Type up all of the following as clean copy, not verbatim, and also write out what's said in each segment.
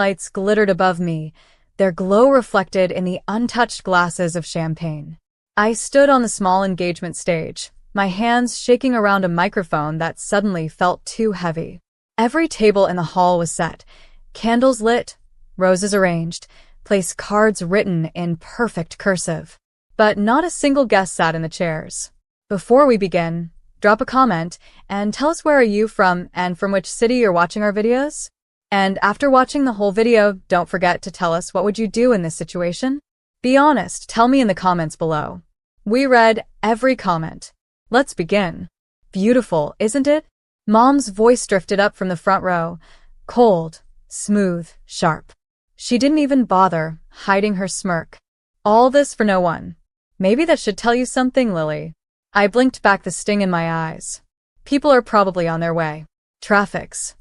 Lights glittered above me, their glow reflected in the untouched glasses of champagne. I stood on the small engagement stage, my hands shaking around a microphone that suddenly felt too heavy. Every table in the hall was set, candles lit, roses arranged, place cards written in perfect cursive. But not a single guest sat in the chairs. Before we begin, drop a comment and tell us where are you from and from which city you're watching our videos? And after watching the whole video, don't forget to tell us what would you do in this situation? Be honest, tell me in the comments below. We read every comment. Let's begin. Beautiful, isn't it? Mom's voice drifted up from the front row. Cold, smooth, sharp. She didn't even bother hiding her smirk. All this for no one. Maybe that should tell you something, Lily. I blinked back the sting in my eyes. People are probably on their way. Traffic's.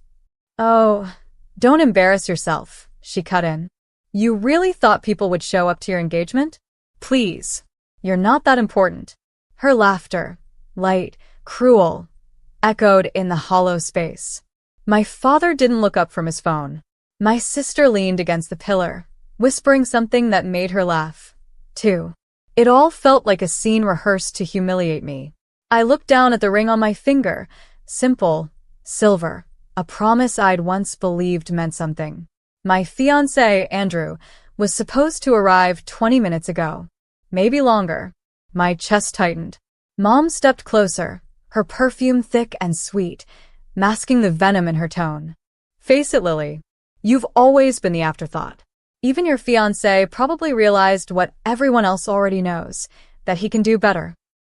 Oh, don't embarrass yourself, she cut in. You really thought people would show up to your engagement? Please. You're not that important. Her laughter, light, cruel, echoed in the hollow space. My father didn't look up from his phone. My sister leaned against the pillar, whispering something that made her laugh, too. It all felt like a scene rehearsed to humiliate me. I looked down at the ring on my finger, simple, silver, a promise I'd once believed meant something. My fiancé, Andrew, was supposed to arrive 20 minutes ago. Maybe longer. My chest tightened. Mom stepped closer, her perfume thick and sweet, masking the venom in her tone. Face it, Lily. You've always been the afterthought. Even your fiancé probably realized what everyone else already knows, that he can do better.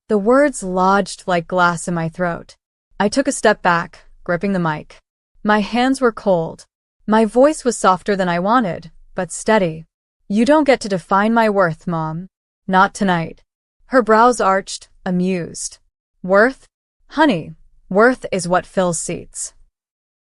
The words lodged like glass in my throat. I took a step back, gripping the mic. My hands were cold. My voice was softer than I wanted, but steady. You don't get to define my worth, Mom. Not tonight. Her brows arched, amused. Worth? Honey, worth is what fills seats.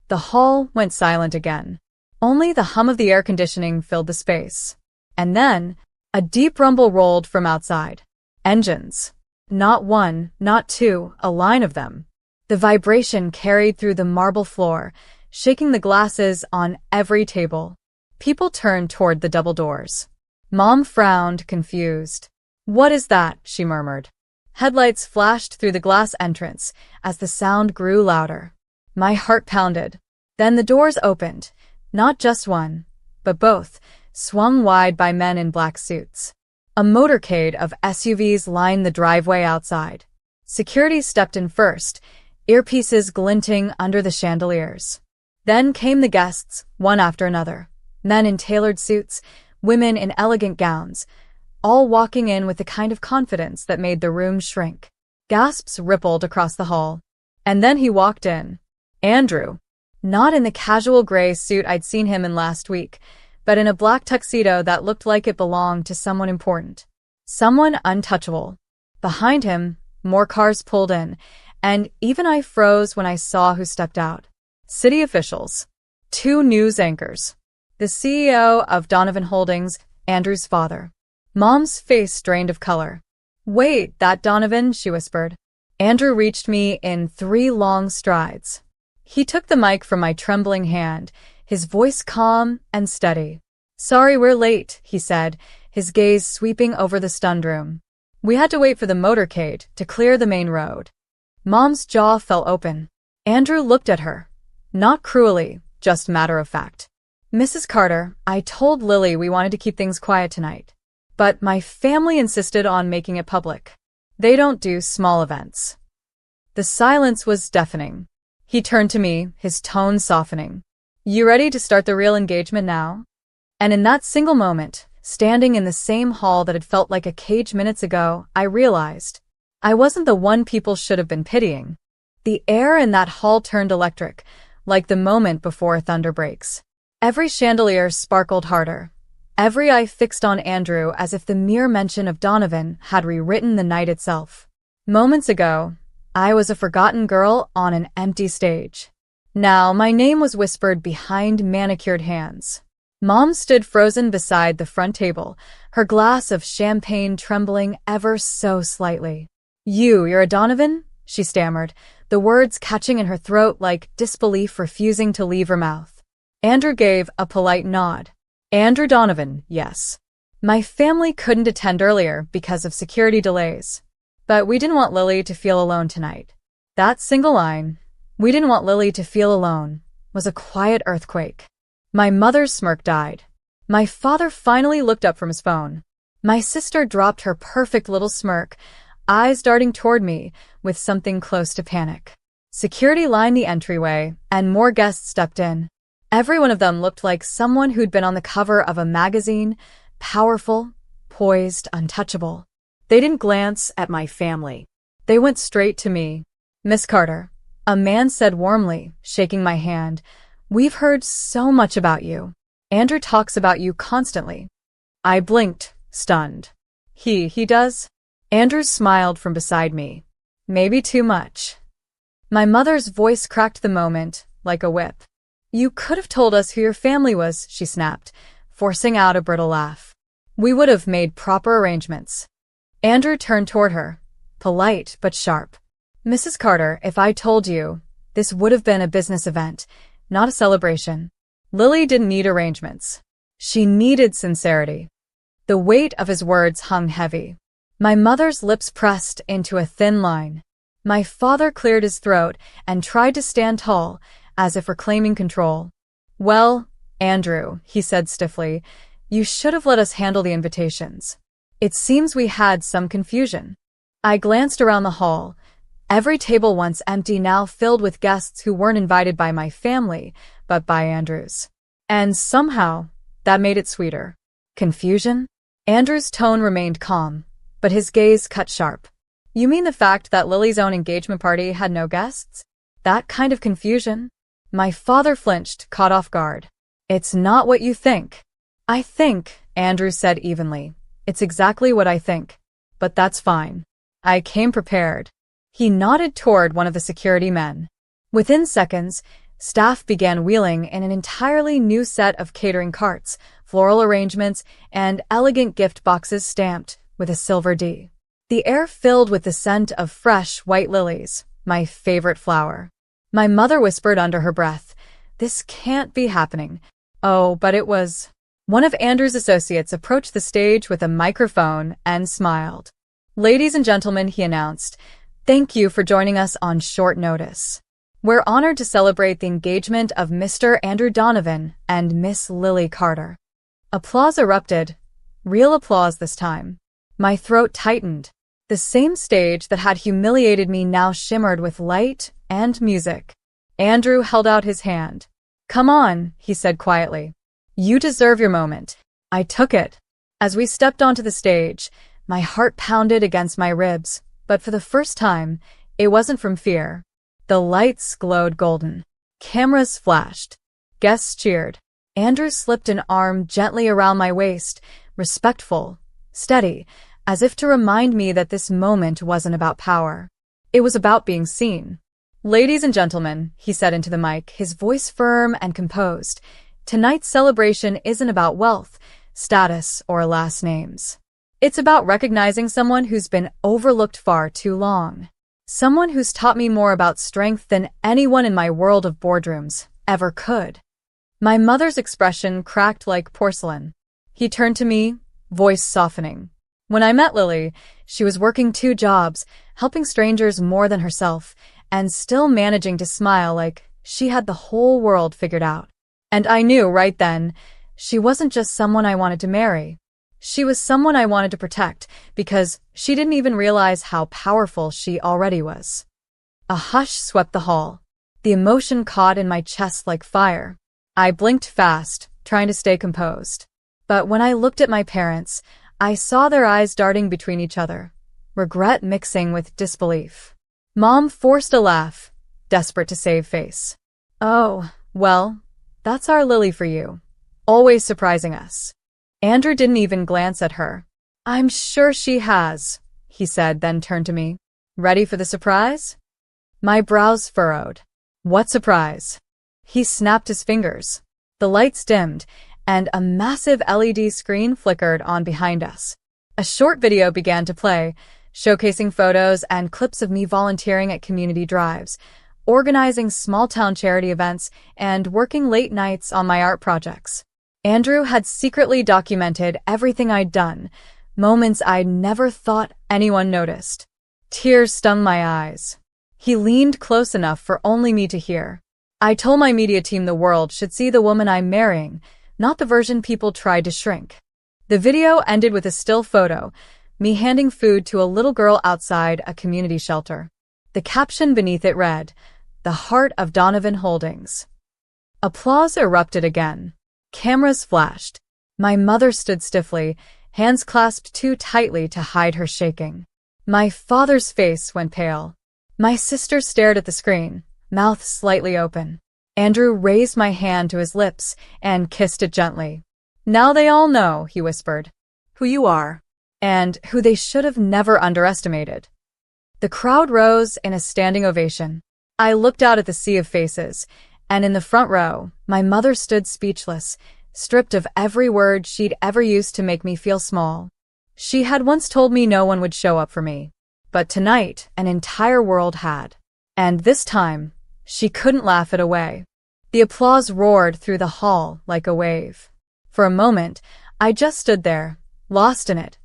The hall went silent again. Only the hum of the air conditioning filled the space. And then, a deep rumble rolled from outside. Engines. Not one, not two, a line of them. The vibration carried through the marble floor, shaking the glasses on every table. People turned toward the double doors. Mom frowned, confused. What is that? She murmured. Headlights flashed through the glass entrance as the sound grew louder. My heart pounded. Then the doors opened. Not just one, but both, swung wide by men in black suits. A motorcade of SUVs lined the driveway outside. Security stepped in first, earpieces glinting under the chandeliers. Then came the guests, one after another. Men in tailored suits, women in elegant gowns, all walking in with the kind of confidence that made the room shrink. Gasps rippled across the hall. And then he walked in. Andrew. Not in the casual gray suit I'd seen him in last week, but in a black tuxedo that looked like it belonged to someone important. Someone untouchable. Behind him, more cars pulled in, and even I froze when I saw who stepped out. City officials. 2 news anchors. The CEO of Donovan Holdings, Andrew's father. Mom's face drained of color. Wait, that Donovan, she whispered. Andrew reached me in 3 long strides. He took the mic from my trembling hand, his voice calm and steady. Sorry we're late, he said, his gaze sweeping over the stunned room. We had to wait for the motorcade to clear the main road. Mom's jaw fell open. Andrew looked at her. Not cruelly, just matter of fact. Mrs. Carter, I told Lily we wanted to keep things quiet tonight. But my family insisted on making it public. They don't do small events. The silence was deafening. He turned to me, his tone softening. You ready to start the real engagement now? And in that single moment, standing in the same hall that had felt like a cage minutes ago, I realized I wasn't the one people should have been pitying. The air in that hall turned electric, like the moment before thunder breaks. Every chandelier sparkled harder. Every eye fixed on Andrew as if the mere mention of Donovan had rewritten the night itself. Moments ago, I was a forgotten girl on an empty stage. Now my name was whispered behind manicured hands. Mom stood frozen beside the front table, her glass of champagne trembling ever so slightly. You're a Donovan? She stammered, the words catching in her throat like disbelief refusing to leave her mouth. Andrew gave a polite nod. Andrew Donovan, yes. My family couldn't attend earlier because of security delays. But we didn't want Lily to feel alone tonight. That single line, "We didn't want Lily to feel alone," was a quiet earthquake. My mother's smirk died. My father finally looked up from his phone. My sister dropped her perfect little smirk, eyes darting toward me with something close to panic. Security lined the entryway, and more guests stepped in. Every one of them looked like someone who'd been on the cover of a magazine, powerful, poised, untouchable. They didn't glance at my family. They went straight to me. "Miss Carter," a man said warmly, shaking my hand, "we've heard so much about you. Andrew talks about you constantly." I blinked, stunned. He does? Andrew smiled from beside me. "Maybe too much." My mother's voice cracked the moment, like a whip. "You could have told us who your family was," she snapped, forcing out a brittle laugh. "We would have made proper arrangements." Andrew turned toward her, polite but sharp. "Mrs. Carter, if I told you, this would have been a business event, not a celebration." Lily didn't need arrangements. She needed sincerity. The weight of his words hung heavy. My mother's lips pressed into a thin line. My father cleared his throat and tried to stand tall, as if reclaiming control. "Well, Andrew," he said stiffly, "you should have let us handle the invitations. It seems we had some confusion." I glanced around the hall. Every table once empty now filled with guests who weren't invited by my family, but by Andrew's. And somehow, that made it sweeter. Confusion? Andrew's tone remained calm, but his gaze cut sharp. "You mean the fact that Lily's own engagement party had no guests? That kind of confusion?" My father flinched, caught off guard. "It's not what you think." "I think," Andrew said evenly, "it's exactly what I think. But that's fine. I came prepared." He nodded toward one of the security men. Within seconds, staff began wheeling in an entirely new set of catering carts, floral arrangements, and elegant gift boxes stamped with a silver D. The air filled with the scent of fresh white lilies, my favorite flower. My mother whispered under her breath, "This can't be happening." Oh, but it was. One of Andrew's associates approached the stage with a microphone and smiled. "Ladies and gentlemen," he announced, "thank you for joining us on short notice. We're honored to celebrate the engagement of Mr. Andrew Donovan and Miss Lily Carter." Applause erupted. Real applause this time. My throat tightened. The same stage that had humiliated me now shimmered with light and music. Andrew held out his hand. "Come on," he said quietly. "You deserve your moment." I took it. As we stepped onto the stage, my heart pounded against my ribs, but for the first time, it wasn't from fear. The lights glowed golden. Cameras flashed. Guests cheered. Andrew slipped an arm gently around my waist, respectful, steady, as if to remind me that this moment wasn't about power. It was about being seen. "Ladies and gentlemen," he said into the mic, his voice firm and composed, "tonight's celebration isn't about wealth, status, or last names. It's about recognizing someone who's been overlooked far too long. Someone who's taught me more about strength than anyone in my world of boardrooms ever could." My mother's expression cracked like porcelain. He turned to me, voice softening. "When I met Lily, she was working 2 jobs, helping strangers more than herself, and still managing to smile like she had the whole world figured out. And I knew right then, she wasn't just someone I wanted to marry. She was someone I wanted to protect, because she didn't even realize how powerful she already was." A hush swept the hall. The emotion caught in my chest like fire. I blinked fast, trying to stay composed. But when I looked at my parents, I saw their eyes darting between each other, regret mixing with disbelief. Mom forced a laugh, desperate to save face. "Oh, well, that's our Lily for you. Always surprising us." Andrew didn't even glance at her. "I'm sure she has," he said, then turned to me. "Ready for the surprise?" My brows furrowed. "What surprise?" He snapped his fingers. The lights dimmed, and a massive LED screen flickered on behind us. A short video began to play, showcasing photos and clips of me volunteering at community drives, organizing small-town charity events, and working late nights on my art projects. Andrew had secretly documented everything I'd done, moments I'd never thought anyone noticed. Tears stung my eyes. He leaned close enough for only me to hear. I told my media team the world should see the woman I'm marrying, not the version people tried to shrink. The video ended with a still photo, me handing food to a little girl outside a community shelter. The caption beneath it read, "The Heart of Donovan Holdings." Applause erupted again. Cameras flashed. My mother stood stiffly, hands clasped too tightly to hide her shaking. My father's face went pale. My sister stared at the screen, mouth slightly open. Andrew raised my hand to his lips and kissed it gently. "Now they all know," he whispered, "who you are, and who they should have never underestimated." The crowd rose in a standing ovation. I looked out at the sea of faces, and in the front row, my mother stood speechless, stripped of every word she'd ever used to make me feel small. She had once told me no one would show up for me, but tonight an entire world had. And this time, she couldn't laugh it away. The applause roared through the hall like a wave. For a moment, I just stood there, lost in it.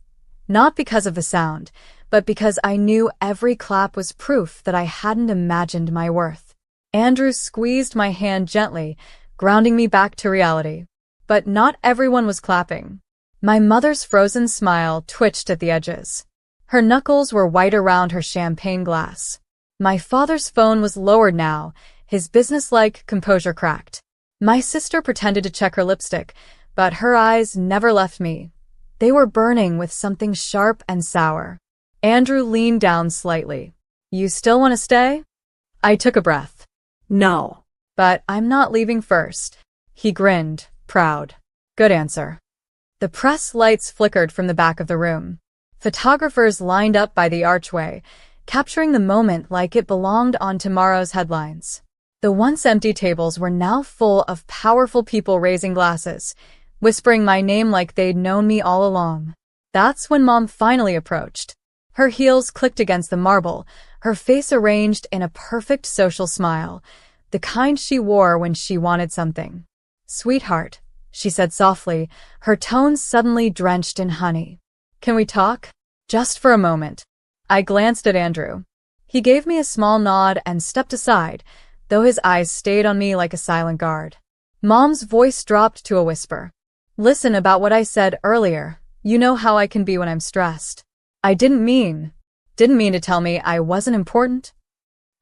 Not because of the sound, but because I knew every clap was proof that I hadn't imagined my worth. Andrew squeezed my hand gently, grounding me back to reality. But not everyone was clapping. My mother's frozen smile twitched at the edges. Her knuckles were white around her champagne glass. My father's phone was lowered now, his businesslike composure cracked. My sister pretended to check her lipstick, but her eyes never left me. They were burning with something sharp and sour. Andrew leaned down slightly. "You still want to stay?" I took a breath. "No. But I'm not leaving first." He grinned, proud. "Good answer." The press lights flickered from the back of the room. Photographers lined up by the archway, capturing the moment like it belonged on tomorrow's headlines. The once empty tables were now full of powerful people raising glasses, whispering my name like they'd known me all along. That's when Mom finally approached. Her heels clicked against the marble, her face arranged in a perfect social smile, the kind she wore when she wanted something. "Sweetheart," she said softly, her tone suddenly drenched in honey. "Can we talk? Just for a moment." I glanced at Andrew. He gave me a small nod and stepped aside, though his eyes stayed on me like a silent guard. Mom's voice dropped to a whisper. "Listen about what I said earlier. You know how I can be when I'm stressed." I didn't mean to tell me I wasn't important?"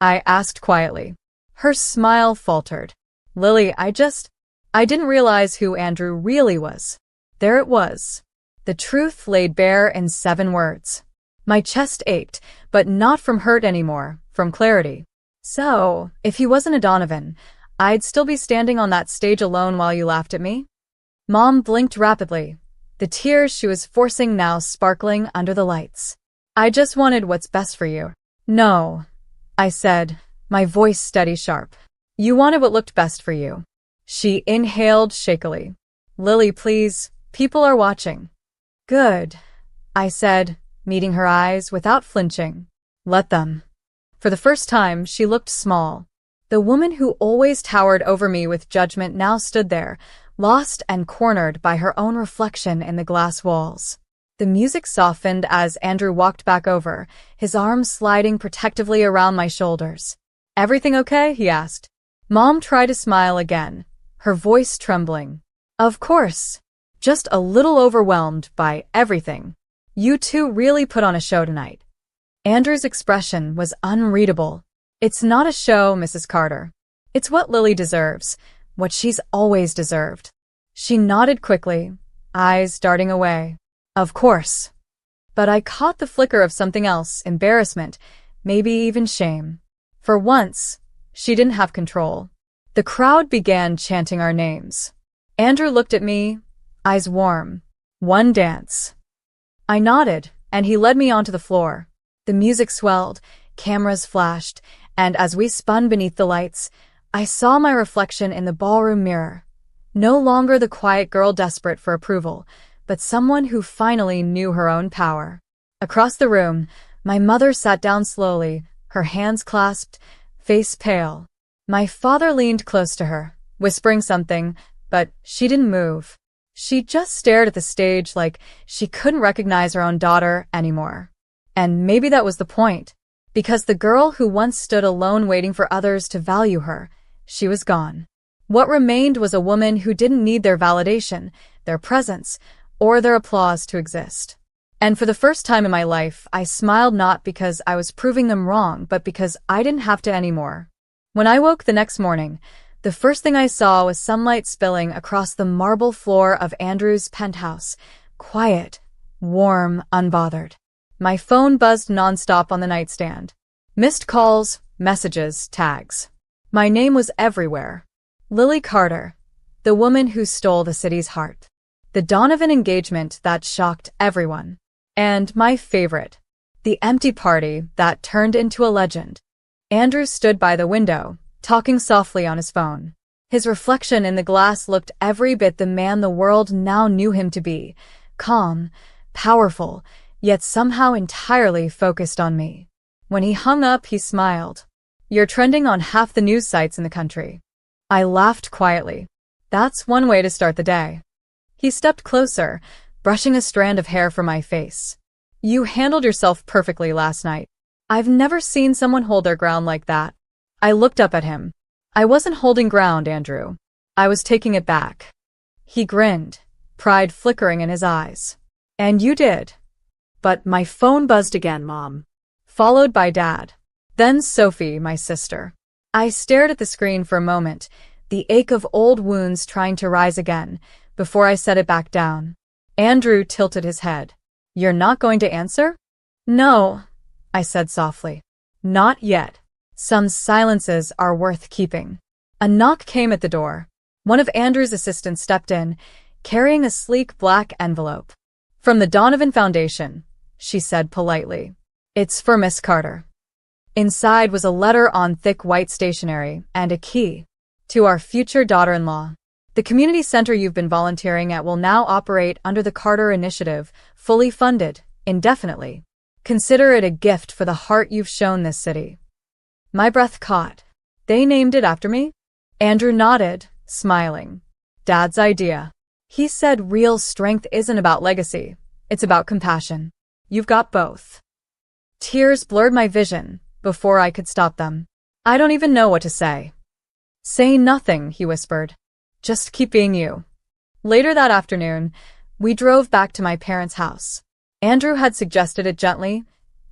I asked quietly. Her smile faltered. "Lily, I didn't realize who Andrew really was." There it was. The truth laid bare in 7 words. My chest ached, but not from hurt anymore, from clarity. "So, if he wasn't a Donovan, I'd still be standing on that stage alone while you laughed at me?" Mom blinked rapidly, the tears she was forcing now sparkling under the lights. "I just wanted what's best for you." "No," I said, my voice steady sharp. "You wanted what looked best for you." She inhaled shakily. "Lily, please, people are watching." "Good," I said, meeting her eyes without flinching. "Let them." For the first time, she looked small. The woman who always towered over me with judgment now stood there, lost and cornered by her own reflection in the glass walls. The music softened as Andrew walked back over, his arms sliding protectively around my shoulders. "Everything okay?" he asked. Mom tried to smile again, her voice trembling. "Of course. Just a little overwhelmed by everything. You two really put on a show tonight." Andrew's expression was unreadable. "It's not a show, Mrs. Carter. It's what Lily deserves, what she's always deserved." She nodded quickly, eyes darting away. "Of course." But I caught the flicker of something else, embarrassment, maybe even shame. For once, she didn't have control. The crowd began chanting our names. Andrew looked at me, eyes warm. "One dance." I nodded, and he led me onto the floor. The music swelled, cameras flashed, and as we spun beneath the lights, I saw my reflection in the ballroom mirror. No longer the quiet girl desperate for approval, but someone who finally knew her own power. Across the room, my mother sat down slowly, her hands clasped, face pale. My father leaned close to her, whispering something, but she didn't move. She just stared at the stage like she couldn't recognize her own daughter anymore. And maybe that was the point, because the girl who once stood alone waiting for others to value her, she was gone. What remained was a woman who didn't need their validation, their presence, or their applause to exist. And for the first time in my life, I smiled not because I was proving them wrong, but because I didn't have to anymore. When I woke the next morning, the first thing I saw was sunlight spilling across the marble floor of Andrew's penthouse. Quiet, warm, unbothered. My phone buzzed nonstop on the nightstand. Missed calls, messages, tags. My name was everywhere. Lily Carter, the woman who stole the city's heart. The Donovan engagement that shocked everyone. And my favorite, the empty party that turned into a legend. Andrew stood by the window, talking softly on his phone. His reflection in the glass looked every bit the man the world now knew him to be. Calm, powerful, yet somehow entirely focused on me. When he hung up, he smiled. You're trending on half the news sites in the country. I laughed quietly. That's one way to start the day. He stepped closer, brushing a strand of hair from my face. You handled yourself perfectly last night. I've never seen someone hold their ground like that. I looked up at him. I wasn't holding ground, Andrew. I was taking it back. He grinned, pride flickering in his eyes. And you did. But my phone buzzed again, Mom. Followed by Dad. Then Sophie, my sister. I stared at the screen for a moment, the ache of old wounds trying to rise again, before I set it back down. Andrew tilted his head. You're not going to answer? No, I said softly. Not yet. Some silences are worth keeping. A knock came at the door. One of Andrew's assistants stepped in, carrying a sleek black envelope. From the Donovan Foundation, she said politely. It's for Miss Carter. Inside was a letter on thick white stationery and a key. To our future daughter-in-law. The community center you've been volunteering at will now operate under the Carter Initiative, fully funded, indefinitely. Consider it a gift for the heart you've shown this city. My breath caught. They named it after me? Andrew nodded, smiling. Dad's idea. He said real strength isn't about legacy. It's about compassion. You've got both. Tears blurred my vision before I could stop them. I don't even know what to say. Say nothing, he whispered. Just keep being you. Later that afternoon, we drove back to my parents' house. Andrew had suggested it gently.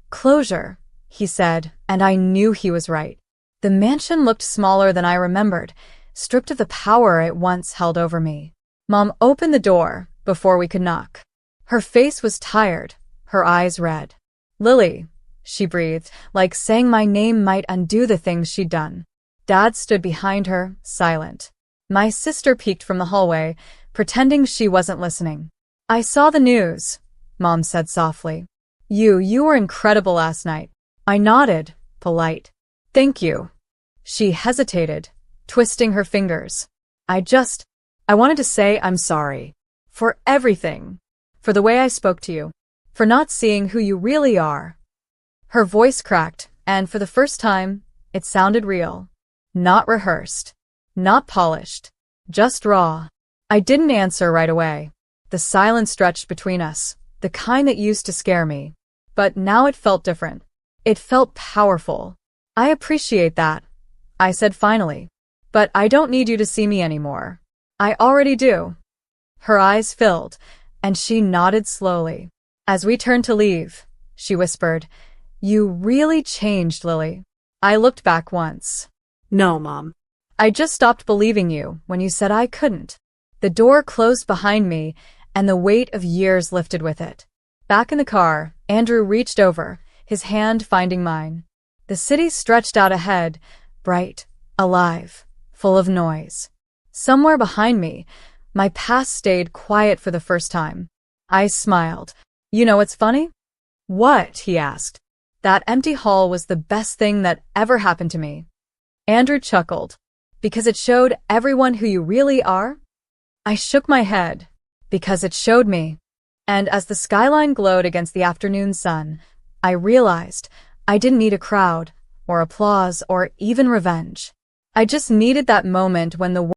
Closure, he said, and I knew he was right. The mansion looked smaller than I remembered, stripped of the power it once held over me. Mom opened the door before we could knock. Her face was tired, her eyes red. Lily, she breathed, like saying my name might undo the things she'd done. Dad stood behind her, silent. My sister peeked from the hallway, pretending she wasn't listening. I saw the news, Mom said softly. You were incredible last night. I nodded, polite. Thank you. She hesitated, twisting her fingers. I wanted to say I'm sorry. For everything. For the way I spoke to you. For not seeing who you really are. Her voice cracked, and for the first time, it sounded real. Not rehearsed. Not polished. Just raw. I didn't answer right away. The silence stretched between us, the kind that used to scare me. But now it felt different. It felt powerful. I appreciate that, I said finally. But I don't need you to see me anymore. I already do. Her eyes filled, and she nodded slowly. As we turned to leave, she whispered, You really changed, Lily. I looked back once. No, Mom. I just stopped believing you when you said I couldn't. The door closed behind me, and the weight of years lifted with it. Back in the car, Andrew reached over, his hand finding mine. The city stretched out ahead, bright, alive, full of noise. Somewhere behind me, my past stayed quiet for the first time. I smiled. You know what's funny? What? He asked. That empty hall was the best thing that ever happened to me. Andrew chuckled. Because it showed everyone who you really are? I shook my head. Because it showed me. And as the skyline glowed against the afternoon sun, I realized I didn't need a crowd, or applause or even revenge. I just needed that moment when the